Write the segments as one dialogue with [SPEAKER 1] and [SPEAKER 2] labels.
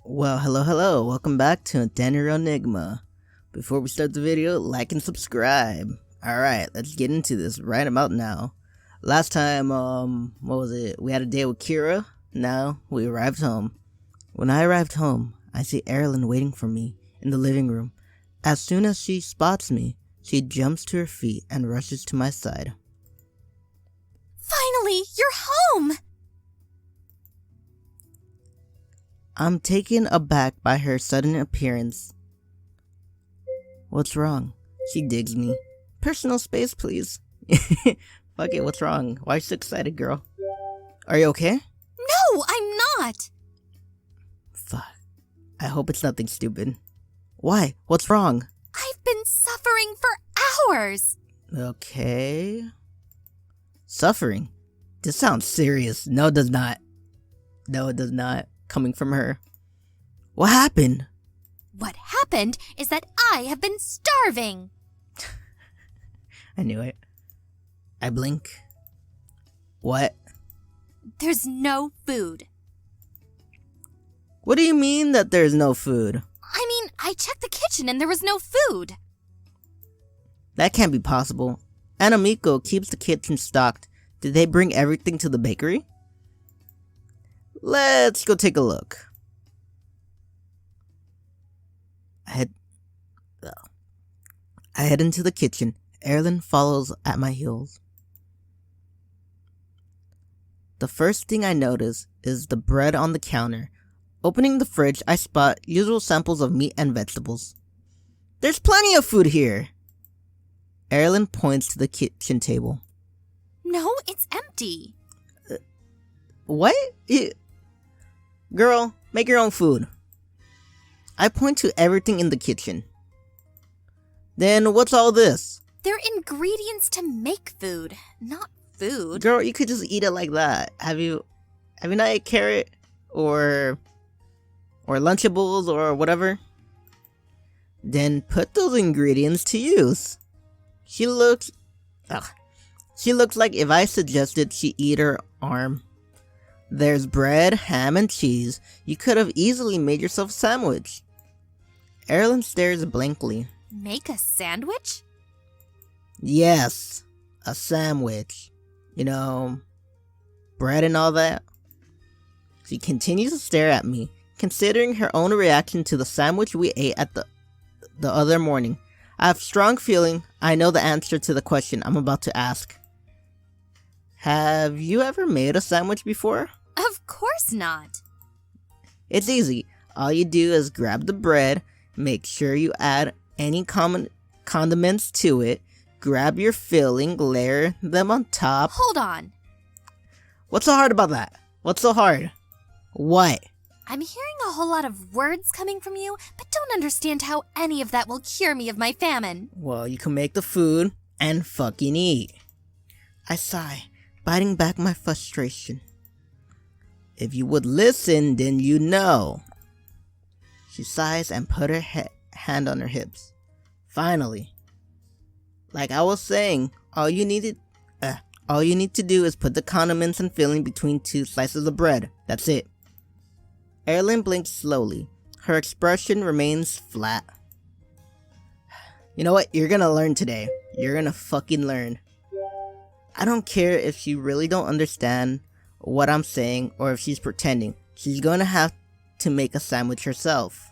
[SPEAKER 1] Well, hello, welcome back to Ethereal Enigma. Before we start the video, like and subscribe. Alright, let's get into this right about now. Last time, what was it? We had a date with Kira. Now, we arrived home. When I arrived home, I see Erilynn waiting for me in the living room. As soon as she spots me, she jumps to her feet and rushes to my side.
[SPEAKER 2] Finally, you're home!
[SPEAKER 1] I'm taken aback by her sudden appearance. What's wrong? She digs me. Personal space, please. Fuck it, what's wrong? Why are you so excited, girl? Are you okay?
[SPEAKER 2] No, I'm not!
[SPEAKER 1] Fuck. I hope it's nothing stupid. Why? What's wrong?
[SPEAKER 2] I've been suffering for hours!
[SPEAKER 1] Okay. Suffering? This sounds serious. No, it does not. No, it does not. Coming from her. What happened?
[SPEAKER 2] What happened is that I have been starving!
[SPEAKER 1] I knew it. I blink. What?
[SPEAKER 2] There's no food.
[SPEAKER 1] What do you mean that there's no food?
[SPEAKER 2] I mean, I checked the kitchen and there was no food.
[SPEAKER 1] That can't be possible. Anamiko keeps the kitchen stocked. Did they bring everything to the bakery? Let's go take a look. I head into the kitchen. Erilynn follows at my heels. The first thing I notice is the bread on the counter. Opening the fridge, I spot usual samples of meat and vegetables. There's plenty of food here! Erilynn points to the kitchen table.
[SPEAKER 2] No, it's empty.
[SPEAKER 1] What? Girl, make your own food. I point to everything in the kitchen. Then what's all this?
[SPEAKER 2] They're ingredients to make food, not food.
[SPEAKER 1] Girl, you could just eat it like that. Have you not ate carrot or Lunchables or whatever? Then put those ingredients to use. She looks like if I suggested she eat her arm. There's bread, ham, and cheese. You could have easily made yourself a sandwich. Erilynn stares blankly.
[SPEAKER 2] Make a sandwich?
[SPEAKER 1] Yes, a sandwich. You know, bread and all that. She continues to stare at me, considering her own reaction to the sandwich we ate at the other morning. I have a strong feeling I know the answer to the question I'm about to ask. Have you ever made a sandwich before?
[SPEAKER 2] Of course not.
[SPEAKER 1] It's easy. All you do is grab the bread, make sure you add any condiments to it, grab your filling, layer them on top.
[SPEAKER 2] Hold on.
[SPEAKER 1] What's so hard about that? What's so hard? What?
[SPEAKER 2] I'm hearing a whole lot of words coming from you, but don't understand how any of that will cure me of my famine.
[SPEAKER 1] Well, you can make the food and fucking eat. I sigh, biting back my frustration. If you would listen, then you know. She sighs and put her hand on her hips. Finally. Like I was saying, all you need to do is put the condiments and filling between two slices of bread. That's it. Erilynn blinks slowly. Her expression remains flat. You know what? You're gonna learn today. You're gonna fucking learn. I don't care if she really don't understand what I'm saying or if she's pretending. She's gonna have to make a sandwich herself.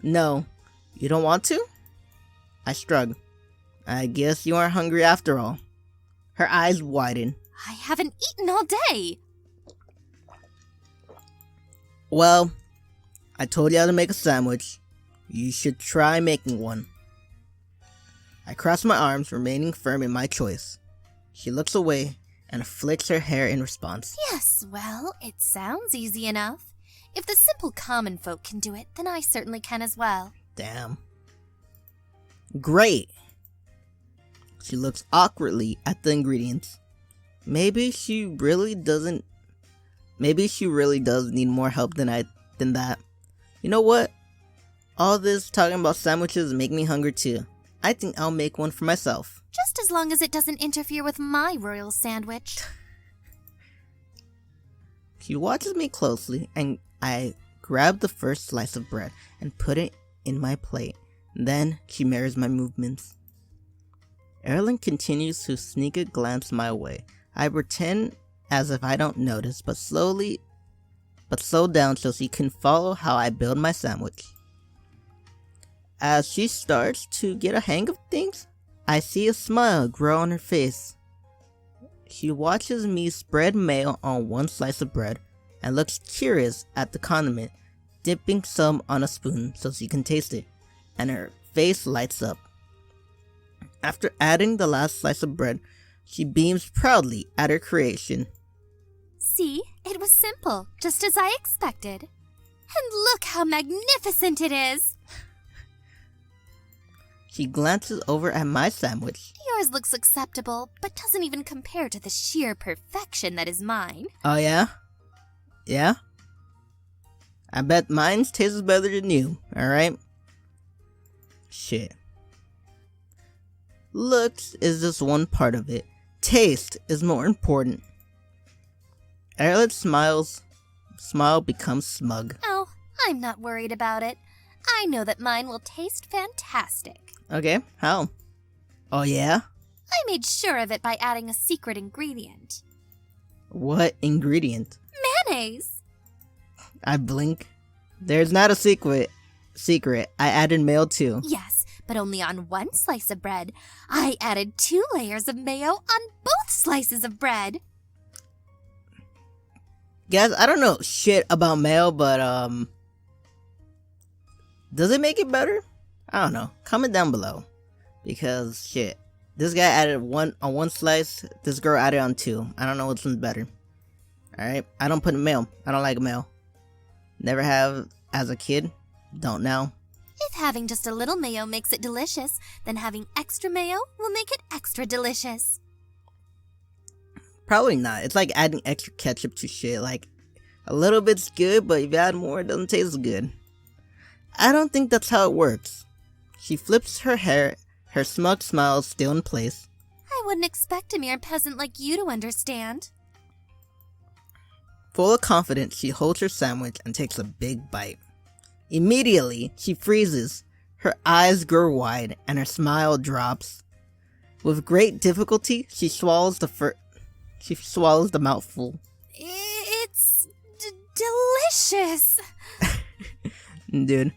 [SPEAKER 1] No, you don't want to? I shrug. I guess you aren't hungry after all. Her eyes widen.
[SPEAKER 2] I haven't eaten all day.
[SPEAKER 1] Well, I told you how to make a sandwich. You should try making one. I cross my arms, remaining firm in my choice. She looks away and flicks her hair in response.
[SPEAKER 2] Yes, well, it sounds easy enough. If the simple common folk can do it, then I certainly can as well.
[SPEAKER 1] Damn. Great. She looks awkwardly at the ingredients. Maybe she really does need more help than that. You know what? All this talking about sandwiches make me hungry too. I think I'll make one for myself.
[SPEAKER 2] Just as long as it doesn't interfere with my royal sandwich.
[SPEAKER 1] She watches me closely and I grab the first slice of bread and put it in my plate. Then she mirrors my movements. Erilynn continues to sneak a glance my way. I pretend as if I don't notice, but slow down so she can follow how I build my sandwich. As she starts to get a hang of things, I see a smile grow on her face. She watches me spread mayo on one slice of bread and looks curious at the condiment, dipping some on a spoon so she can taste it, and her face lights up. After adding the last slice of bread, she beams proudly at her creation.
[SPEAKER 2] See, it was simple, just as I expected. And look how magnificent it is!
[SPEAKER 1] She glances over at my sandwich.
[SPEAKER 2] Yours looks acceptable, but doesn't even compare to the sheer perfection that is mine.
[SPEAKER 1] Oh yeah? Yeah? I bet mine's tastes better than you, alright? Shit. Looks is just one part of it. Taste is more important. Erilynn's smile becomes smug.
[SPEAKER 2] Oh, I'm not worried about it. I know that mine will taste fantastic.
[SPEAKER 1] Okay, how? Oh yeah?
[SPEAKER 2] I made sure of it by adding a secret ingredient.
[SPEAKER 1] What ingredient?
[SPEAKER 2] Mayonnaise!
[SPEAKER 1] I blink. There's not a secret. I added mayo too.
[SPEAKER 2] Yes, but only on one slice of bread. I added 2 layers of mayo on both slices of bread.
[SPEAKER 1] Guys, I don't know shit about mayo, but does it make it better? I don't know. Comment down below. Because shit. This guy added one on one slice, this girl added on 2. I don't know which one's better. Alright? I don't put mayo. I don't like mayo. Never have as a kid. Don't now.
[SPEAKER 2] If having just a little mayo makes it delicious, then having extra mayo will make it extra delicious.
[SPEAKER 1] Probably not. It's like adding extra ketchup to shit. Like, a little bit's good, but if you add more, it doesn't taste as good. I don't think that's how it works. She flips her hair, her smug smile still in place.
[SPEAKER 2] I wouldn't expect a mere peasant like you to understand.
[SPEAKER 1] Full of confidence, she holds her sandwich and takes a big bite. Immediately, she freezes. Her eyes grow wide and her smile drops. With great difficulty, she swallows the mouthful.
[SPEAKER 2] It's delicious.
[SPEAKER 1] Dude,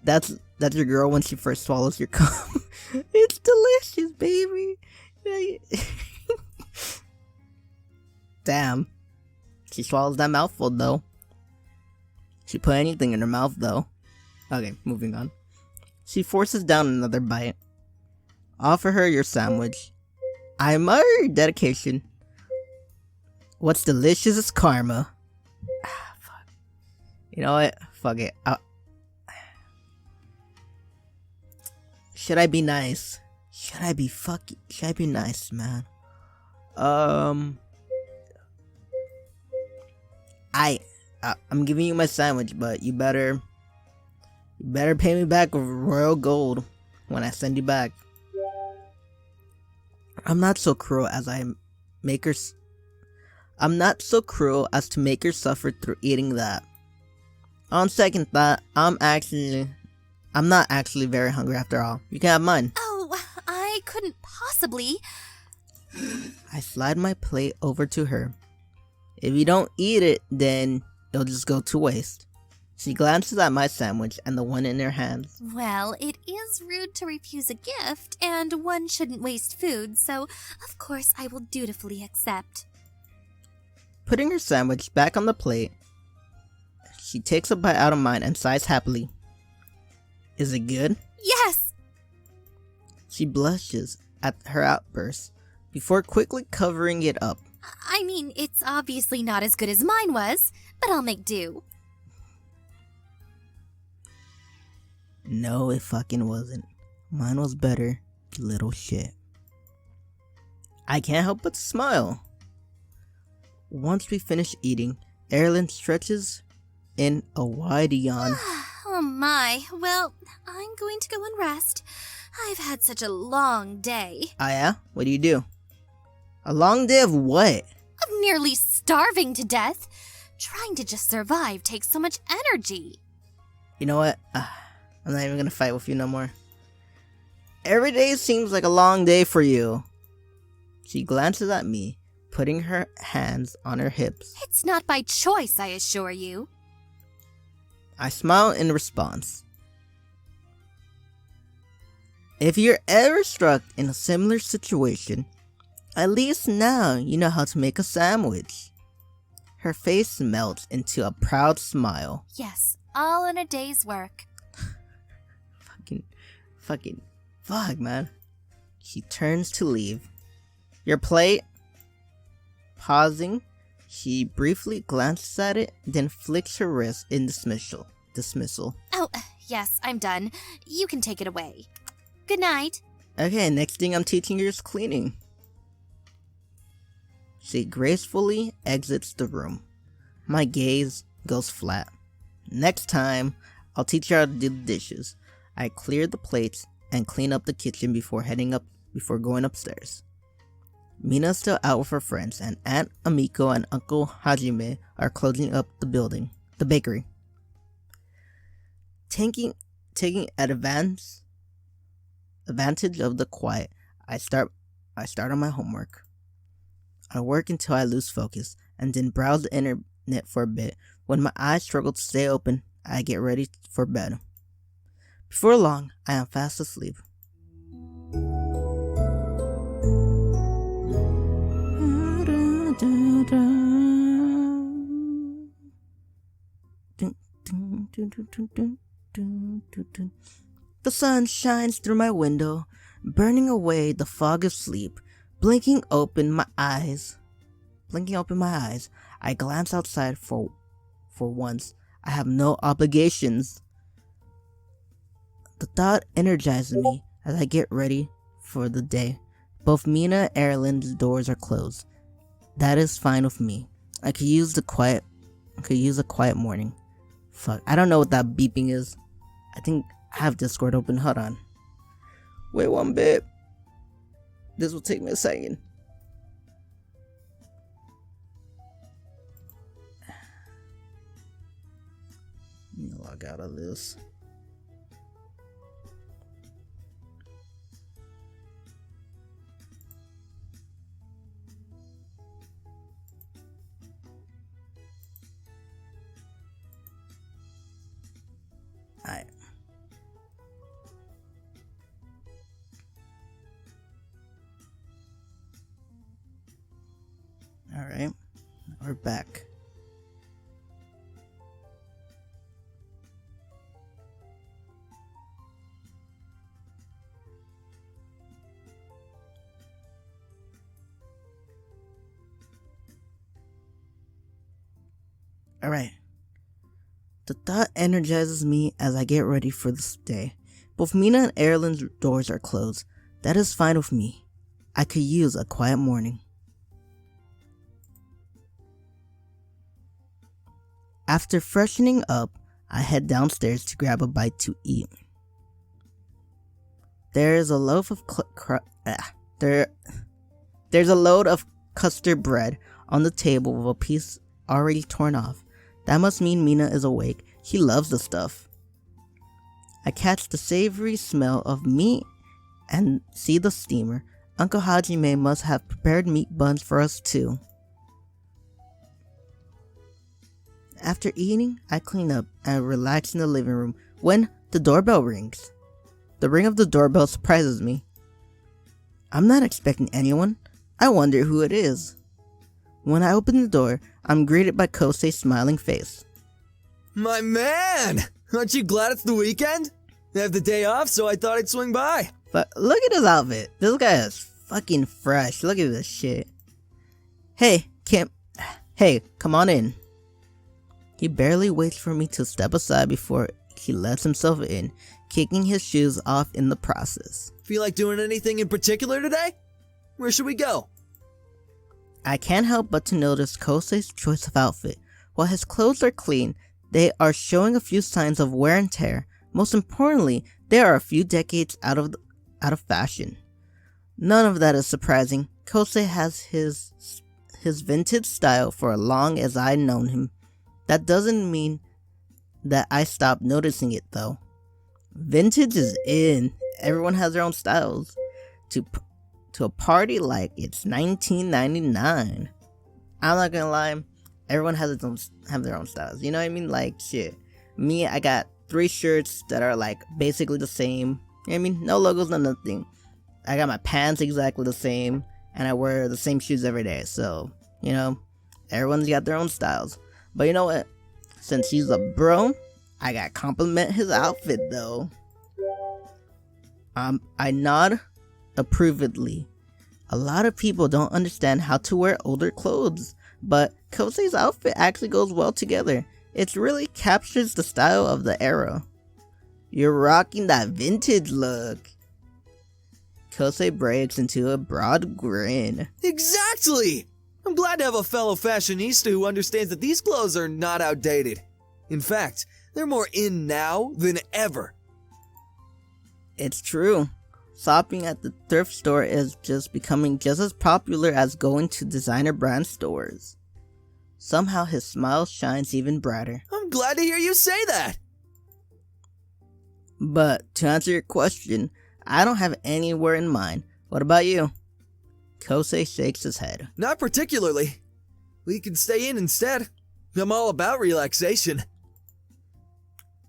[SPEAKER 1] that's your girl when she first swallows your cum. It's delicious, baby. Damn. She swallows that mouthful though. She put anything in her mouth though. Okay, moving on. She forces down another bite. Offer her your sandwich. I admire your dedication. What's delicious is karma. Fuck. You know what? Fuck it. Should I be nice? Should I be nice, man? I'm giving you my sandwich, but you better pay me back with royal gold when I send you back. I'm not so cruel as to make her suffer through eating that. On second thought, I'm not actually very hungry after all. You can have mine.
[SPEAKER 2] Oh, I couldn't possibly.
[SPEAKER 1] I slide my plate over to her. If you don't eat it, then it'll just go to waste. She glances at my sandwich and the one in her hands.
[SPEAKER 2] Well, it is rude to refuse a gift, and one shouldn't waste food, so of course I will dutifully accept.
[SPEAKER 1] Putting her sandwich back on the plate, she takes a bite out of mine and sighs happily. Is it good?
[SPEAKER 2] Yes!
[SPEAKER 1] She blushes at her outburst before quickly covering it up.
[SPEAKER 2] I mean, it's obviously not as good as mine was, but I'll make do.
[SPEAKER 1] No, it fucking wasn't. Mine was better, you little shit. I can't help but smile. Once we finish eating, Erilynn stretches in a wide yawn.
[SPEAKER 2] Oh my, well, I'm going to go and rest. I've had such a long day.
[SPEAKER 1] Ah yeah? What do? A long day of what?
[SPEAKER 2] Of nearly starving to death. Trying to just survive takes so much energy.
[SPEAKER 1] You know what? I'm not even gonna fight with you no more. Every day seems like a long day for you. She glances at me, putting her hands on her hips.
[SPEAKER 2] It's not by choice, I assure you.
[SPEAKER 1] I smile in response. If you're ever struck in a similar situation, at least now you know how to make a sandwich. Her face melts into a proud smile.
[SPEAKER 2] Yes, all in a day's work.
[SPEAKER 1] Fuck, man. She turns to leave. Your plate? Pausing, she briefly glances at it, then flicks her wrist in dismissal.
[SPEAKER 2] Oh, yes, I'm done. You can take it away. Good night.
[SPEAKER 1] Okay, next thing I'm teaching you is cleaning. She gracefully exits the room. My gaze goes flat. Next time, I'll teach her how to do the dishes. I clear the plates and clean up the kitchen before going upstairs. Mina's still out with her friends, and Aunt Amiko and Uncle Hajime are closing up the bakery. Taking advantage of the quiet, I start on my homework. I work until I lose focus, and then browse the internet for a bit. When my eyes struggle to stay open, I get ready for bed. Before long, I am fast asleep. The sun shines through my window, burning away the fog of sleep. Blinking open my eyes, I glance outside. For once, I have no obligations. The thought energizes me as I get ready for the day. Both Mina and Erilynn's doors are closed. That is fine with me. I could use a quiet morning. Fuck, I don't know what that beeping is. I think I have Discord open. Hold on. Wait one bit. This will take me a second. Let me log out of this. Alright. Alright, we're back. Alright. The thought energizes me as I get ready for this day. Both Mina and Erilynn's doors are closed. That is fine with me. I could use a quiet morning. After freshening up, I head downstairs to grab a bite to eat. There's a load of custard bread on the table with a piece already torn off. That must mean Mina is awake. She loves the stuff. I catch the savory smell of meat and see the steamer. Uncle Hajime must have prepared meat buns for us too. After eating, I clean up and relax in the living room when the doorbell rings. The ring of the doorbell surprises me. I'm not expecting anyone. I wonder who it is. When I open the door, I'm greeted by Kosei's smiling face.
[SPEAKER 3] My man! Aren't you glad it's the weekend? I have the day off, so I thought I'd swing by.
[SPEAKER 1] But look at his outfit. This guy is fucking fresh. Look at this shit. Hey, come on in. He barely waits for me to step aside before he lets himself in, kicking his shoes off in the process.
[SPEAKER 3] Feel like doing anything in particular today? Where should we go?
[SPEAKER 1] I can't help but to notice Kosei's choice of outfit. While his clothes are clean, they are showing a few signs of wear and tear. Most importantly, they are a few decades out of fashion. None of that is surprising. Kosei has his vintage style for as long as I've known him. That doesn't mean that I stopped noticing it though. Vintage is in. Everyone has their own styles. To a party like it's 1999. I'm not gonna lie, everyone has their own styles. You know what I mean? Like shit. Me, I got 3 shirts that are like basically the same. You know what I mean? No logos, no nothing. I got my pants exactly the same, and I wear the same shoes every day. So, you know, everyone's got their own styles. But you know what? Since he's a bro, I gotta compliment his outfit though. I nod approvingly. A lot of people don't understand how to wear older clothes, but Kosei's outfit actually goes well together. It really captures the style of the era. You're rocking that vintage look. Kosei breaks into a broad grin.
[SPEAKER 3] Exactly! I'm glad to have a fellow fashionista who understands that these clothes are not outdated. In fact, they're more in now than ever.
[SPEAKER 1] It's true. Shopping at the thrift store is just becoming just as popular as going to designer brand stores. Somehow his smile shines even brighter.
[SPEAKER 3] I'm glad to hear you say that!
[SPEAKER 1] But to answer your question, I don't have anywhere in mind. What about you? Kosei shakes his head.
[SPEAKER 3] Not particularly. We can stay in instead. I'm all about relaxation.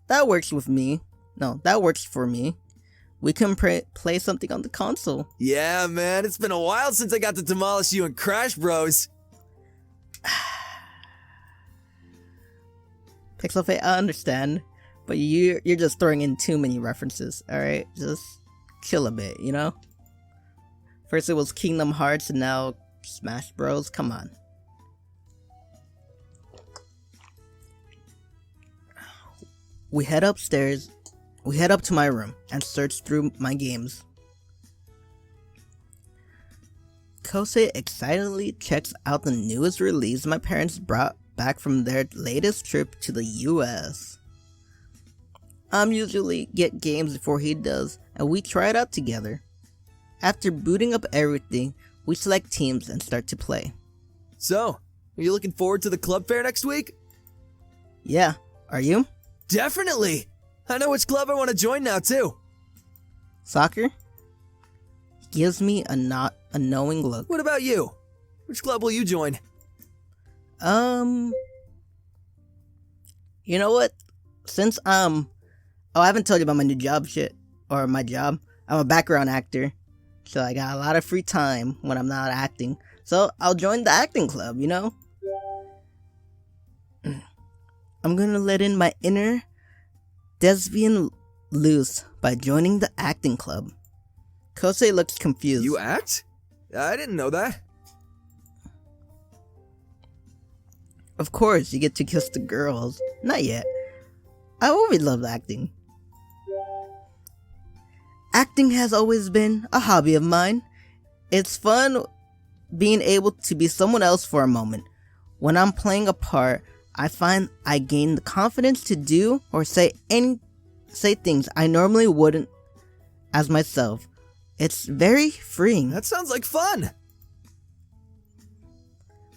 [SPEAKER 1] That works with me. No, that works for me. We can play something on the console.
[SPEAKER 3] Yeah, man, it's been a while since I got to demolish you in Crash Bros.
[SPEAKER 1] PixelFade, I understand, but you're just throwing in too many references, alright? Just chill a bit, you know? First it was Kingdom Hearts and now Smash Bros. Come on. We head upstairs. We head up to my room and search through my games. Kosei excitedly checks out the newest release my parents brought back from their latest trip to the US. I'm usually get games before he does, and we try it out together. After booting up everything, we select teams and start to play.
[SPEAKER 3] So, are you looking forward to the club fair next week?
[SPEAKER 1] Yeah, are you?
[SPEAKER 3] Definitely! I know which club I want to join now, too.
[SPEAKER 1] Soccer? He gives me a knowing look.
[SPEAKER 3] What about you? Which club will you join?
[SPEAKER 1] You know what? Since, I haven't told you about my new job shit, or my job. I'm a background actor, so I got a lot of free time when I'm not acting. So I'll join the acting club, you know? I'm gonna let in my inner thespian loose by joining the acting club. Kosei looks confused.
[SPEAKER 3] You act? I didn't know that.
[SPEAKER 1] Of course, you get to kiss the girls. Not yet. I always loved acting. Acting has always been a hobby of mine. It's fun being able to be someone else for a moment. When I'm playing a part, I find I gain the confidence to do or say things I normally wouldn't as myself. It's very freeing.
[SPEAKER 3] That sounds like fun.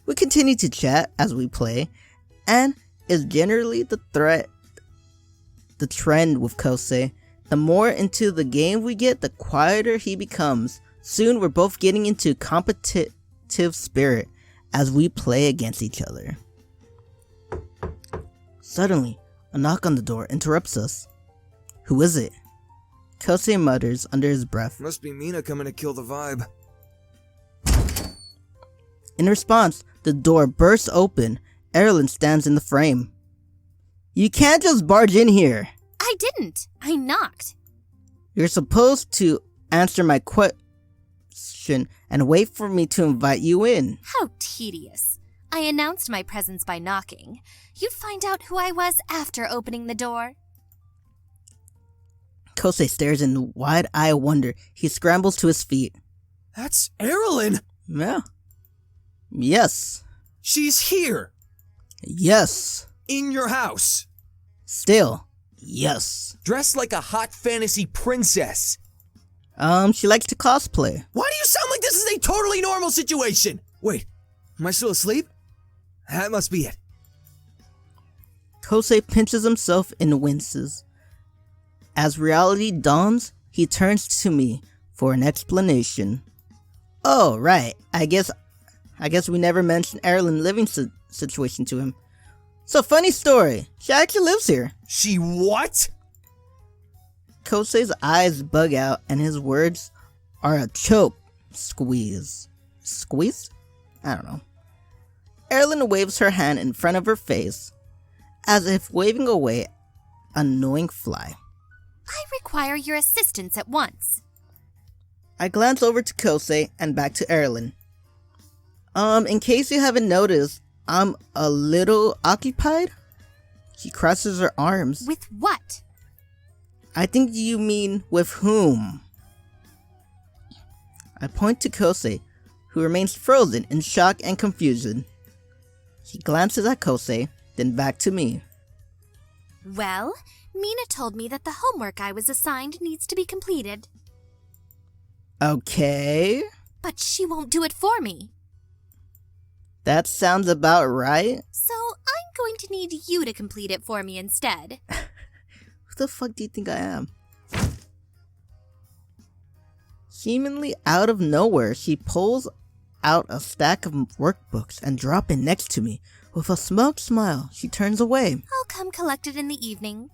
[SPEAKER 1] We continue to chat as we play, and is generally the trend with Kosei. The more into the game we get, the quieter he becomes. Soon we're both getting into competitive spirit as we play against each other. Suddenly, a knock on the door interrupts us. Who is it? Kosei mutters under his breath.
[SPEAKER 3] Must be Mina coming to kill the vibe.
[SPEAKER 1] In response, the door bursts open. Erilynn stands in the frame. You can't just barge in here.
[SPEAKER 2] I didn't. I knocked.
[SPEAKER 1] You're supposed to answer my question and wait for me to invite you in.
[SPEAKER 2] How tedious. I announced my presence by knocking. You'd find out who I was after opening the door.
[SPEAKER 1] Kosei stares in wide-eyed wonder. He scrambles to his feet.
[SPEAKER 3] That's Erilynn!
[SPEAKER 1] Yeah. Yes.
[SPEAKER 3] She's here!
[SPEAKER 1] Yes.
[SPEAKER 3] In your house!
[SPEAKER 1] Still, yes.
[SPEAKER 3] Dressed like a hot fantasy princess!
[SPEAKER 1] She likes to cosplay.
[SPEAKER 3] Why do you sound like this is a totally normal situation? Wait, am I still asleep? That must be it.
[SPEAKER 1] Kosei pinches himself and winces. As reality dawns, he turns to me for an explanation. Oh, right. I guess we never mentioned Erilynn living situation to him. So, funny story. She actually lives here.
[SPEAKER 3] She what?
[SPEAKER 1] Kosei's eyes bug out and his words are a choke squeeze. Squeeze? I don't know. Erilynn waves her hand in front of her face, as if waving away a annoying fly.
[SPEAKER 2] I require your assistance at once.
[SPEAKER 1] I glance over to Kosei and back to Erilynn. In case you haven't noticed, I'm a little occupied. She crosses her arms.
[SPEAKER 2] With what?
[SPEAKER 1] I think you mean with whom? I point to Kosei, who remains frozen in shock and confusion. She glances at Kosei, then back to me.
[SPEAKER 2] Well, Mina told me that the homework I was assigned needs to be completed.
[SPEAKER 1] Okay.
[SPEAKER 2] But she won't do it for me.
[SPEAKER 1] That sounds about right.
[SPEAKER 2] So I'm going to need you to complete it for me instead.
[SPEAKER 1] Who the fuck do you think I am? Seemingly out of nowhere, she pulls out a stack of workbooks and drops it next to me. With a smug smile, she turns away.
[SPEAKER 2] I'll come collect it in the evening.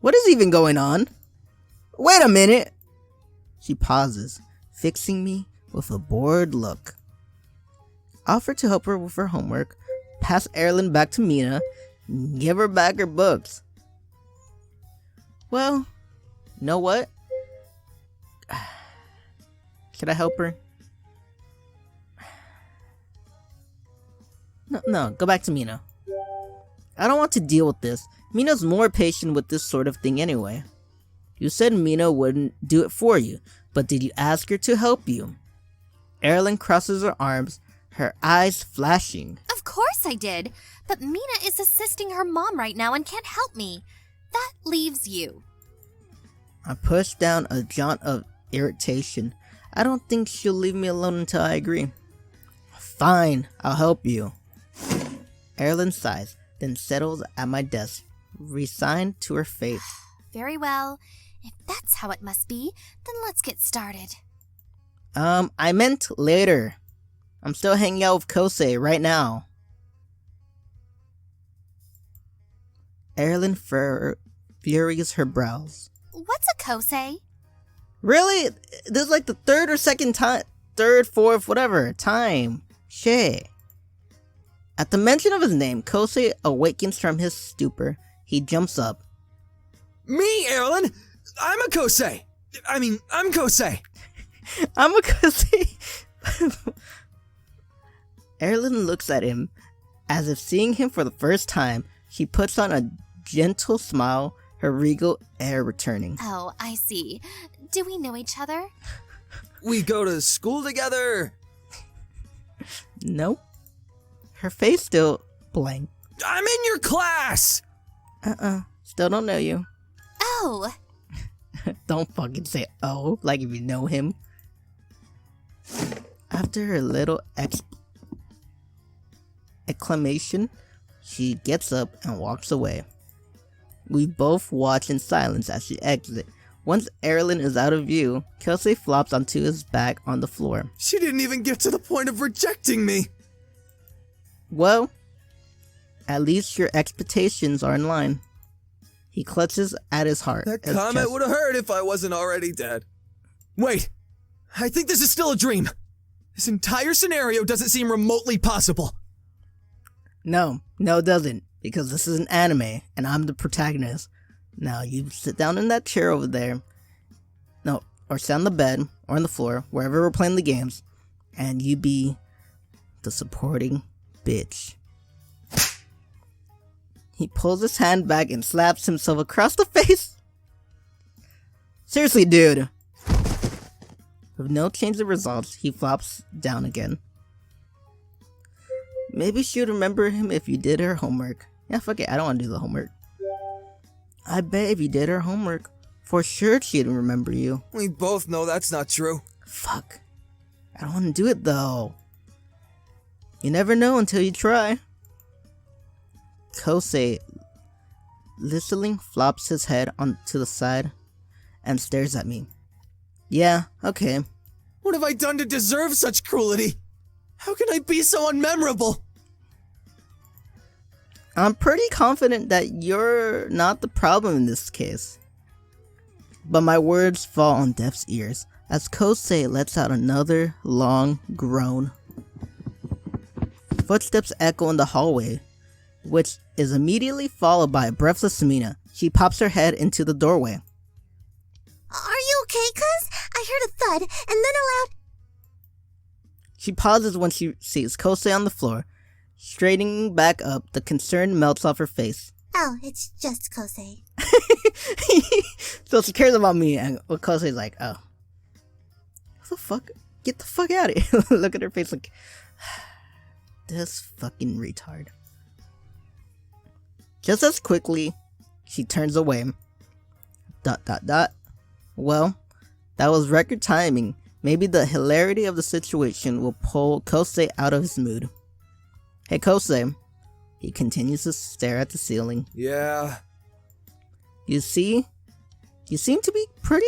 [SPEAKER 1] What is even going on? Wait a minute! She pauses, fixing me with a bored look. Offer to help her with her homework, pass Erilynn back to Mina, give her back her books. Well, you know what? Should I help her? No, go back to Mina. I don't want to deal with this. Mina's more patient with this sort of thing anyway. You said Mina wouldn't do it for you, but did you ask her to help you? Erilynn crosses her arms, her eyes flashing.
[SPEAKER 2] Of course I did, but Mina is assisting her mom right now and can't help me. That leaves you.
[SPEAKER 1] I push down a jaunt of irritation. I don't think she'll leave me alone until I agree. Fine, I'll help you. Erilynn sighs, then settles at my desk, resigned to her fate.
[SPEAKER 2] Very well. If that's how it must be, then let's get started.
[SPEAKER 1] I meant later. I'm still hanging out with Kosei right now. Erilynn furrows her brows.
[SPEAKER 2] What's a Kosei?
[SPEAKER 1] Really? This is like the fourth, whatever, time. Shit. At the mention of his name, Kosei awakens from his stupor. He jumps up.
[SPEAKER 3] Me, Erilynn? I'm a Kosei! I'm Kosei!
[SPEAKER 1] I'm a Kosei! Erilynn looks at him, as if seeing him for the first time. She puts on a gentle smile, her regal air returning.
[SPEAKER 2] Oh, I see. Do we know each other?
[SPEAKER 3] We go to school together.
[SPEAKER 1] Nope. Her face still blank.
[SPEAKER 3] I'm in your class!
[SPEAKER 1] Still don't know you.
[SPEAKER 2] Oh!
[SPEAKER 1] Don't fucking say oh, like if you know him. After her little exclamation, she gets up and walks away. We both watch in silence as she exits. Once Erilynn is out of view, Kosei flops onto his back on the floor.
[SPEAKER 3] She didn't even get to the point of rejecting me!
[SPEAKER 1] Well, at least your expectations are in line. He clutches at his heart.
[SPEAKER 3] That comment would have hurt if I wasn't already dead. Wait, I think this is still a dream. This entire scenario doesn't seem remotely possible.
[SPEAKER 1] No, it doesn't, because this is an anime, and I'm the protagonist. Now, you sit down in that chair over there, or sit on the bed, or on the floor, wherever we're playing the games, and you be the supporting bitch. He pulls his hand back and slaps himself across the face. Seriously, dude. With no change in results, he flops down again. Maybe she'd remember him if you did her homework. Yeah, fuck it, I don't want to do the homework. I bet if you did her homework, for sure she'd remember you.
[SPEAKER 3] We both know that's not true.
[SPEAKER 1] Fuck. I don't want to do it though. You never know until you try. Kosei listening flops his head onto the side and stares at me. Yeah, okay.
[SPEAKER 3] What have I done to deserve such cruelty? How can I be so unmemorable?
[SPEAKER 1] I'm pretty confident that you're not the problem in this case. But my words fall on deaf ears as Kosei lets out another long groan. Footsteps echo in the hallway, which is immediately followed by a breathless Mina. She pops her head into the doorway.
[SPEAKER 4] Are you okay, cuz? I heard a thud, and then a loud...
[SPEAKER 1] She pauses when she sees Kosei on the floor. Straightening back up, the concern melts off her face.
[SPEAKER 4] Oh, it's just Kosei.
[SPEAKER 1] So she cares about me, and Kosei's like, oh. What the fuck? Get the fuck out of here. Look at her face like, this fucking retard. Just as quickly, she turns away. ... Well, that was record timing. Maybe the hilarity of the situation will pull Kosei out of his mood. Hey, Kosei. He continues to stare at the ceiling.
[SPEAKER 3] Yeah.
[SPEAKER 1] You see? You seem to be pretty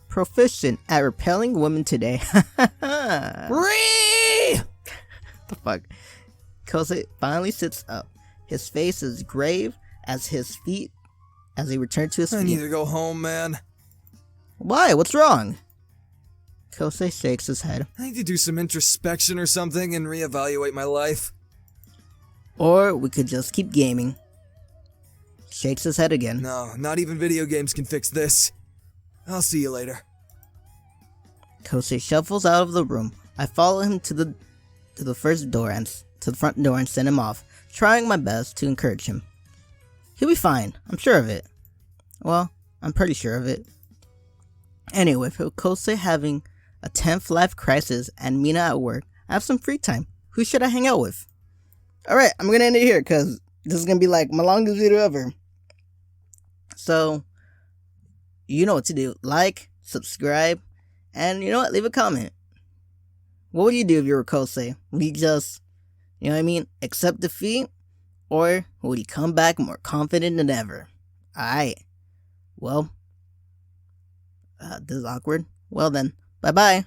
[SPEAKER 1] proficient at repelling women today.
[SPEAKER 3] Ree!
[SPEAKER 1] The fuck? Kosei finally sits up. His face is grave as he returns to his feet.
[SPEAKER 3] I need to go home, man.
[SPEAKER 1] Why? What's wrong? Kosei shakes his head.
[SPEAKER 3] I need to do some introspection or something and reevaluate my life.
[SPEAKER 1] Or we could just keep gaming. Shakes his head again.
[SPEAKER 3] No, not even video games can fix this. I'll see you later.
[SPEAKER 1] Kosei shuffles out of the room. I follow him to the front door and send him off, trying my best to encourage him. He'll be fine. I'm sure of it. Well, I'm pretty sure of it. Anyway, with Kosei having a 10th life crisis and Mina at work, I have some free time. Who should I hang out with? Alright, I'm gonna end it here because this is gonna be like my longest video ever. So, you know what to do. Like, subscribe, and you know what? Leave a comment. What would you do if you were Kosei? Would you just, you know what I mean, accept defeat? Or would he come back more confident than ever? Alright. Well, this is awkward. Well then, bye-bye.